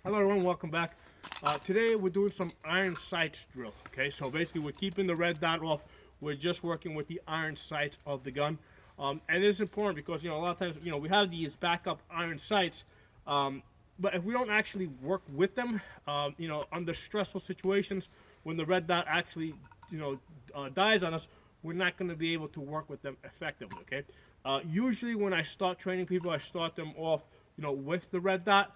Hello everyone, welcome back. Today we're doing some iron sights drill. Okay, so basically we're keeping the red dot off. We're just working with the iron sights of the gun. And this is important because, a lot of times, we have these backup iron sights, but if we don't actually work with them, under stressful situations, when the red dot actually, dies on us, we're not going to be able to work with them effectively, okay? Usually when I start training people, I start them off, with the red dot.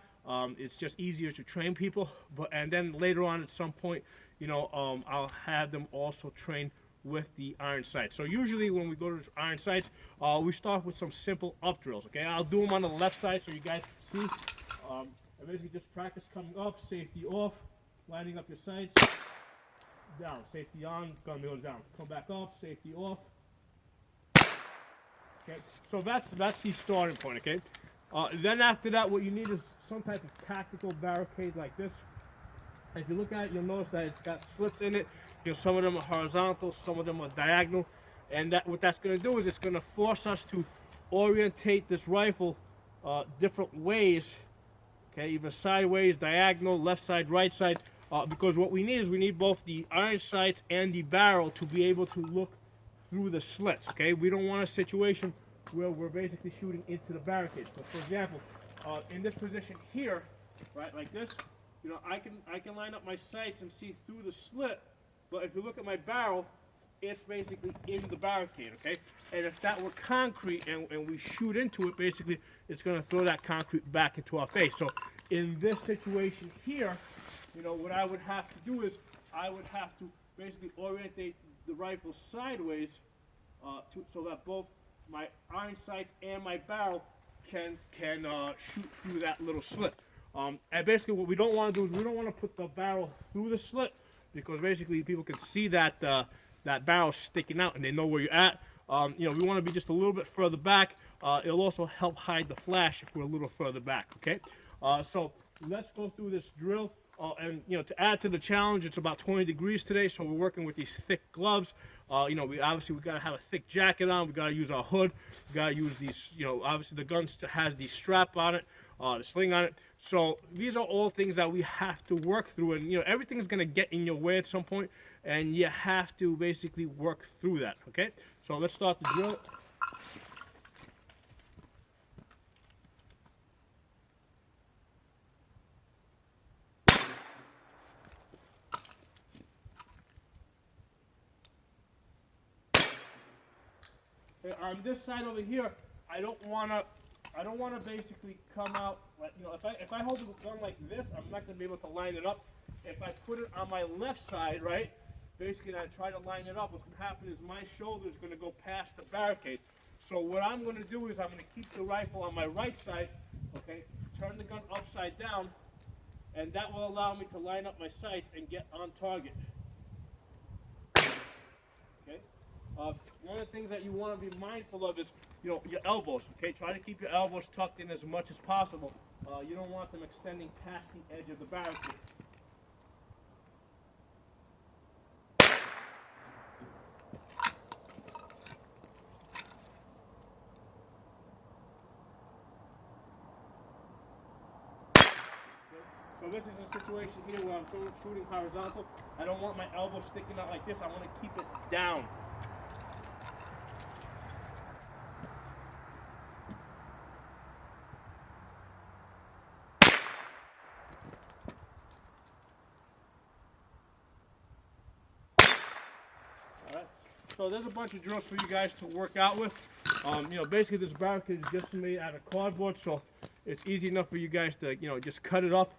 It's just easier to train people, and then later on at some point, I'll have them also train with the iron sights. So usually when we go to iron sights, we start with some simple up drills. Okay, I'll do them on the left side so you guys can see. I basically just practice coming up, safety off, lining up your sights, down, safety on, gun goes down, come back up, safety off. Okay, so that's the starting point. Okay, then after that, what you need is some type of tactical barricade like this. If you look at it, you'll notice that it's got slits in it. Some of them are horizontal, some of them are diagonal, and what that's going to do is it's going to force us to orientate this rifle different ways. Okay, either sideways, diagonal, left side, right side, because what we need both the iron sights and the barrel to be able to look through the slits. Okay, we don't want a situation where we're basically shooting into the barricade. So, for example, in this position here, right, like this, I can line up my sights and see through the slit, but if you look at my barrel, it's basically in the barricade, okay? And if that were concrete and we shoot into it, basically, it's going to throw that concrete back into our face. So in this situation here, what I would have to do is I would have to basically orientate the rifle sideways so that both my iron sights and my barrel can shoot through that little slit. And basically what we don't want to do is we don't want to put the barrel through the slit, because basically people can see that that barrel sticking out and they know where you're at. We want to be just a little bit further back. It'll also help hide the flash if we're a little further back, okay? So let's go through this drill. And to add to the challenge, it's about 20 degrees today, so we're working with these thick gloves. We gotta have a thick jacket on. We gotta use our hood. We gotta use these. Obviously the gun has the strap on it, the sling on it. So these are all things that we have to work through, and everything's gonna get in your way at some point, and you have to basically work through that. Okay, so let's start the drill. On this side over here, I don't wanna basically come out like, if I hold the gun like this, I'm not gonna be able to line it up. If I put it on my left side, right, basically, and I try to line it up, what's gonna happen is my shoulder is gonna go past the barricade. So what I'm gonna do is I'm gonna keep the rifle on my right side, okay, turn the gun upside down, and that will allow me to line up my sights and get on target. Okay. One of the things that you want to be mindful of is, your elbows. Okay, try to keep your elbows tucked in as much as possible. You don't want them extending past the edge of the barricade. So this is a situation here where I'm shooting horizontal. I don't want my elbow sticking out like this. I want to keep it down. So there's a bunch of drills for you guys to work out with. Basically this barricade is just made out of cardboard, so it's easy enough for you guys to, just cut it up,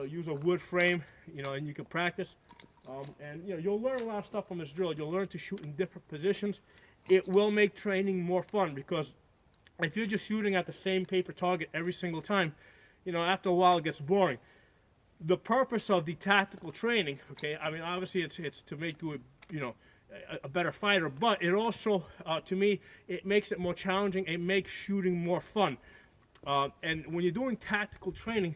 use a wood frame, and you can practice. You'll learn a lot of stuff from this drill. You'll learn to shoot in different positions. It will make training more fun, because if you're just shooting at the same paper target every single time, after a while it gets boring. The purpose of the tactical training, okay, obviously it's to make you a better fighter, but it also, to me, it makes it more challenging. It makes shooting more fun. And when you're doing tactical training,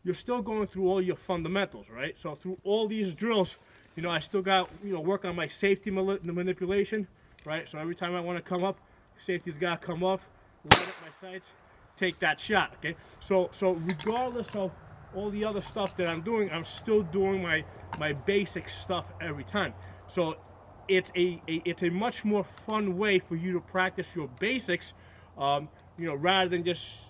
you're still going through all your fundamentals, right? So through all these drills, I still got, work on my safety manipulation, right? So every time I want to come up, safety's got to come off, line up my sights, take that shot, okay? So regardless of all the other stuff that I'm doing, I'm still doing my basic stuff every time. So it's a much more fun way for you to practice your basics, rather than just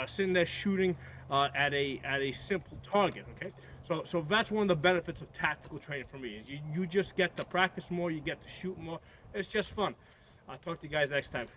sitting there shooting at a simple target. Okay, so that's one of the benefits of tactical training for me, is you just get to practice more, you get to shoot more. It's just fun. I'll talk to you guys next time.